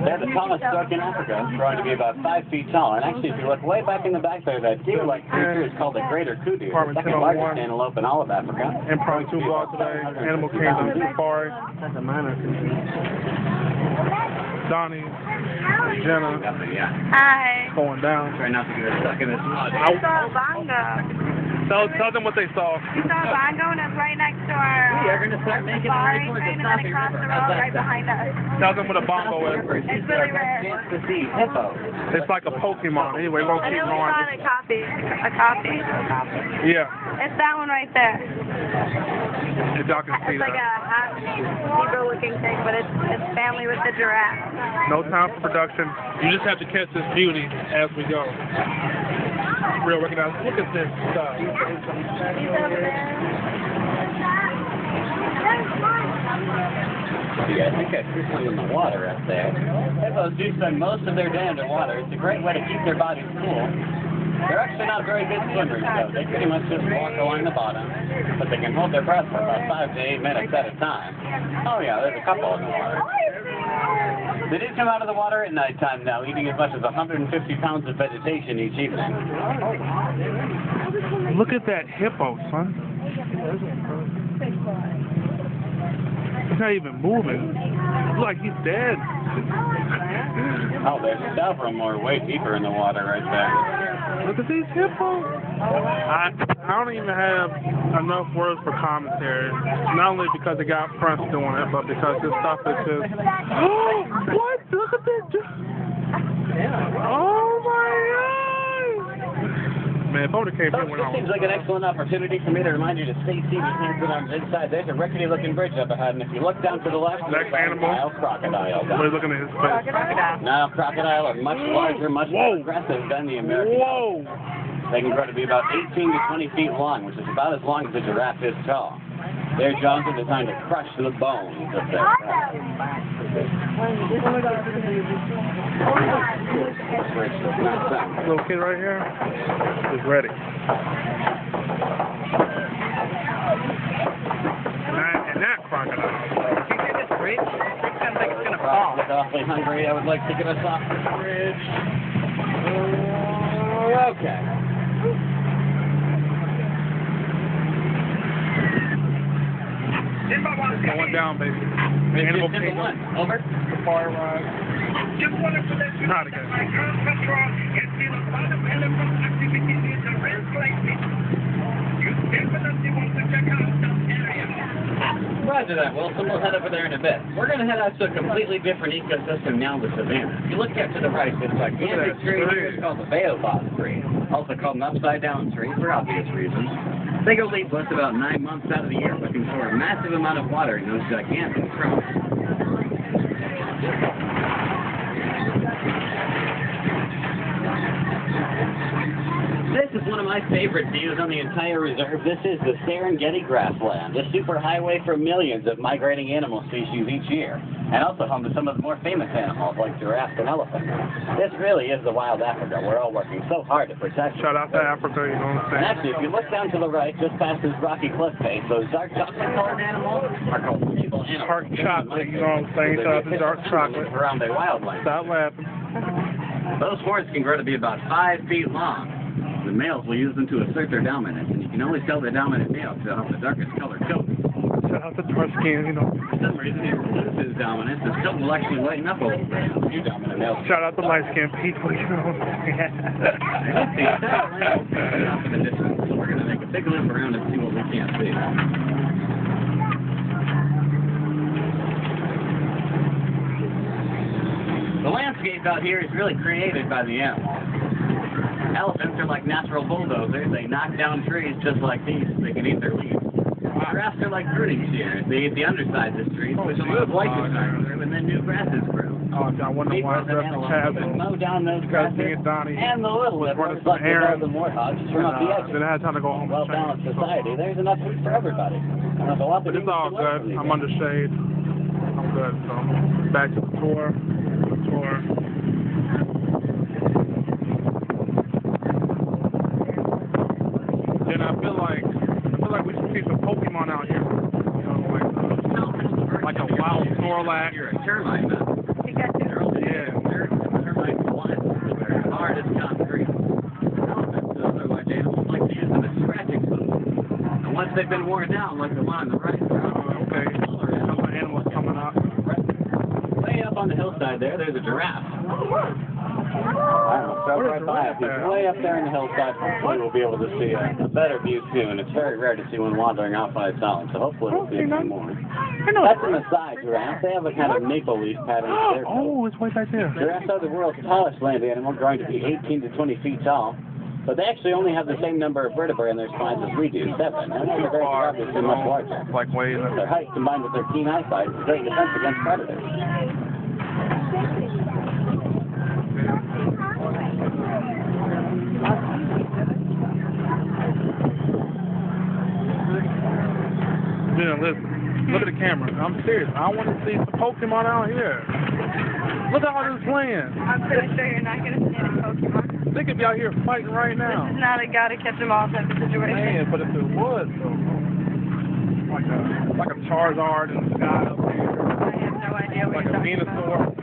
They're the tallest stork in Africa, growing to be about 5 feet tall. And actually, if you look way back in the back there, that deer-like creature is called the greater kudu, the second largest antelope in all of Africa. Impromptu vlog today, Animal Kingdom Safari. Donnie, Jenna, Hi. going down. Try not to get stuck in this mud. We saw a bongo. Tell them what they saw. We saw a bongo and it's right next to our We are going to start making our safari way train towards the and then Safi across the River. road right behind us. Tell them what a bongo is. It's really rare. Chance to see hippo. It's like a Pokemon. Anyway, we're going to And keep then we going. saw a coffee. A coffee. Yeah, It's that one right there. if y'all can see It's like a that. half zebra looking thing, but it's family with the giraffe. No time for production. You just have to catch this beauty as we go. Real recognize. Look at this stuff. He's over there. Yeah, I think I threw some in the water up there. Hippos do spend most of their day underwater. It's a great way to keep their bodies cool. They're actually not very good swimmers, though. They pretty much just walk along the bottom, but they can hold their breath for about 5 to 8 minutes at a time. Oh yeah, there's a couple in the water. They do come out of the water at nighttime now, eating as much as 150 pounds of vegetation each evening. Look at that hippo, son. He's not even moving. It's like he's dead. Oh, there's several more way deeper in the water right there. Look at these hippos. I don't even have enough words for commentary. Not only because the guy front's doing it, but because this stuff is just. What? Look at this. Oh my God. Man, if I would have came So, here when I this seems was. like an excellent opportunity for me to remind you to stay seated, hands and arms inside. There's a rickety-looking bridge up ahead, and if you look down to the left, Next animal. crocodile. We're looking at his face. Now, crocodile are much larger, much more aggressive than the American. Whoa! They can grow to be about 18 to 20 feet long, which is about as long as a giraffe is tall. Their jaws are designed to crush the bones of their prey. Little kid right here is ready. And that crocodile. This bridge sounds like it's going to fall. I'm awfully hungry. I would like to get us off the bridge. Okay. Going down, baby. Animal Kingdom. Over. Safari ride. Just wanted to let you know Not that again. my ground patrol has been a lot of elephant activity in the rest like this. You definitely want to check out that area. Roger that, Wilson. We'll head over there in a bit. We're going to head out to a completely different ecosystem now, the savannah. If you look up to the right, this gigantic tree here is called the baobab tree, also called an upside-down tree for obvious reasons. They go leafless about 9 months out of the year, looking for a massive amount of water in those gigantic trunks. This is one of my favorite views on the entire reserve. This is the Serengeti grassland, the superhighway for millions of migrating animal species each year, and also home to some of the more famous animals like giraffes and elephants. This really is the wild Africa we're all working so hard to protect. Shout out to Africa, you know what I'm And saying? actually, if you look down to the right, just past this rocky cliff face, those dark chocolate-colored animals are called sable animals. Dark chocolate, you know what I'm saying? Shout out to dark chocolate. Around their wildlife. Stop laughing. Those horns can grow to be about 5 feet long. The males will use them to assert their dominance, and you can always tell the dominant male because they'll have the darkest colored coat. Shout out to dark skin, you know. For some reason, he loses his dominance. His coat will actually lighten up a little bit. You dominant males. Shout out to light skinned people, you know what I'm saying? Let's see, off in the distance, so we're going to make a big loop around and see what we can't see. The landscape out here is really created by the animals. Elephants are like natural bulldozers. They knock down trees just like these. They can eat their leaves. Giraffes are like pruning shears. They eat the undersides of trees, which allows light to shine through, and then new grasses grow. Oh, I wonder why Zebras and antelopes can mow down those grasses, and the little livers, like the warthogs, trim up the edges. Then I had time to go home. Well-balanced society. There's enough food for everybody. And there's a lot But it's all good. I'm under shade. I'm good. So back to the tour. Then I feel like we should see some Pokemon out here. You know, like a wild Snorlax. You're a termite, man. Pikachu. Yeah. they've been worn down, like the one on the right. Okay. Some animals coming up. Way up on the hillside there's a giraffe. Right by it. He's way up there in the hillside. Hopefully we'll be able to see a better view soon. It's very rare to see one wandering off by itself, so hopefully we'll see a few more. That's an aside giraffe. They have a kind of maple leaf pattern to their coat. Oh, it's way back there. Giraffes are the world's tallest land animal, growing to be 18 to 20 feet tall. But they actually only have the same number of vertebrae in their spines as we do, 7. And they're very obviously much larger. Like way in Their height combined with their keen eyesight is a great defense against predators. Yeah, listen. Look at the camera. I'm serious. I want to see some Pokemon out here. Look at all this land. I'm pretty sure you're not going to see any Pokemon. They could be out here fighting right now. This is not a gotta catch them all type of situation. Man, but if it was, though, like a Charizard in the sky up here. I have no idea what Like a you're talking Venusaur.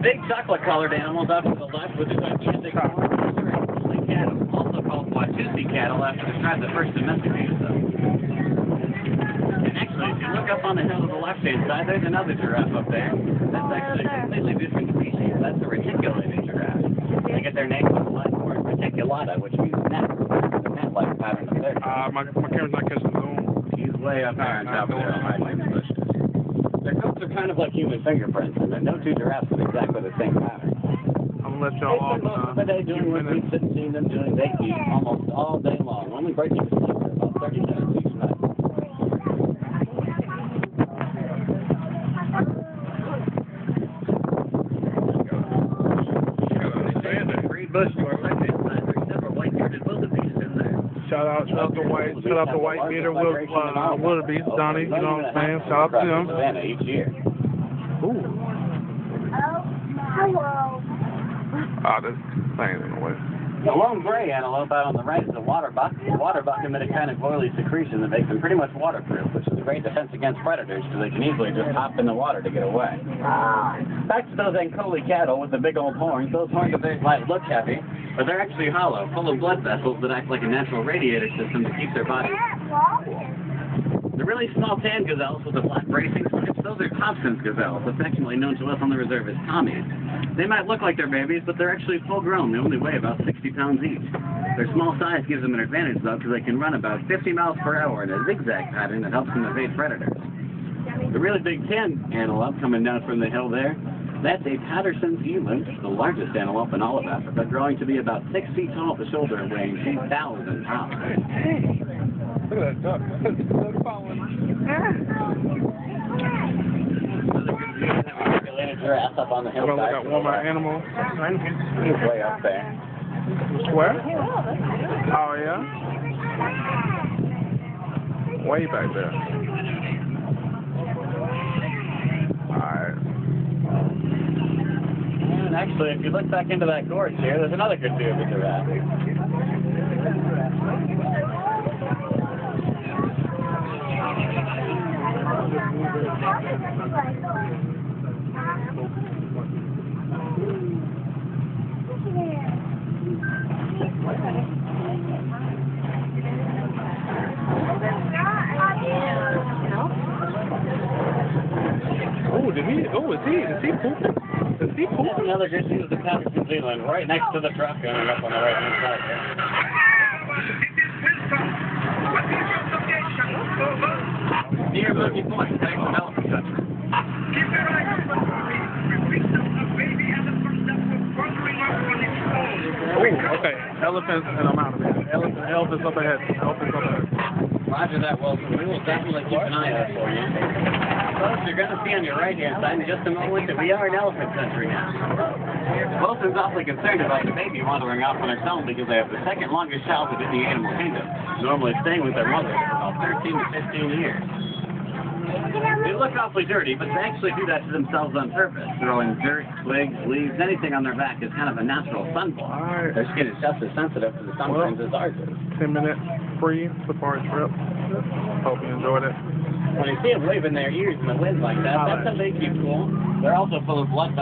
Big chocolate-colored animals up to the left with the gigantic woolly cattle, also called Watusi cattle after the tribe that first domesticated them. And actually, if you look up on the hill to the left-hand side, there's another giraffe up there. That's actually a completely different species. That's a reticulated giraffe. They get their name from the Latin word reticulata, which means net. The net-like pattern up there. My camera's not catching zoom. He's way up there on top of there hiding in the bushes. Their coats are kind of like human fingerprints, and no two giraffes with exactly the same pattern. I'm gonna let y'all off Most of the day doing what we've seen them doing. They eat almost all day long, only breaking to sleep for about 30 minutes each night. Green bush to our left-hand side, there's several white-bearded wildebeest in there. Shout out to white beater wildebeest, Donnie. You know what I'm saying? Shout out to them. Savannah each year. Ooh. Hello. Ah, this thing's in the way. The lone gray antelope out on the right is a water buck. The water buck emit a kind of oily secretion that makes them pretty much waterproof, which is a great defense against predators because they can easily just hop in the water to get away. Back to those Ankoli cattle with the big old horns. Those horns of theirs might look heavy, but they're actually hollow, full of blood vessels that act like a natural radiator system to keep their bodies cool. The really small tan gazelles with the black bracing stripes, those are Hobson's gazelles, affectionately known to us on the reserve as Tommies. They might look like they're babies, but they're actually full grown. They only weigh about 60 pounds each. Their small size gives them an advantage, though, because they can run about 50 miles per hour in a zigzag pattern that helps them evade predators. The really big tan antelope coming down from the hill there, that's a Patterson's eland, the largest antelope in all of Africa, growing to be about 6 feet tall at the shoulder and weighing 2,000 pounds. Look at that duck. Duck following. Regulated giraffe up on the I'm gonna hillside. look at one of my animals. He's way up there. Where? Oh, yeah? Way back there. Alright. And actually, if you look back into that gorge here, there's another good view of the giraffe. Is he pooping? Is he pooping? That's another good view of the Patterson's eland, right next to the truck going up on the right-hand side there. Near Monkey Point, thanks to Elephant Country. Oh, okay. Elephants, and I'm out of here. Elephants up ahead. Elephants up ahead. Roger that, Wilson. We will definitely keep an eye out for you. Folks, you're going to see on your right-hand side in just a moment that we are in elephant country now. Wilson's awfully concerned about the baby wandering off on its own because they have the second longest childhood in the animal kingdom, normally staying with their mother for about 13 to 15 years. They look awfully dirty, but they actually do that to themselves on purpose, throwing dirt, twigs, leaves, anything on their back is kind of a natural sunblock. Alright. Their skin is just as sensitive to the sunburns as ours is. 10-minute free safari trip. Hope you enjoyed it. When you see them waving their ears in the wind like that, that's how they keep cool. They're also full of blood.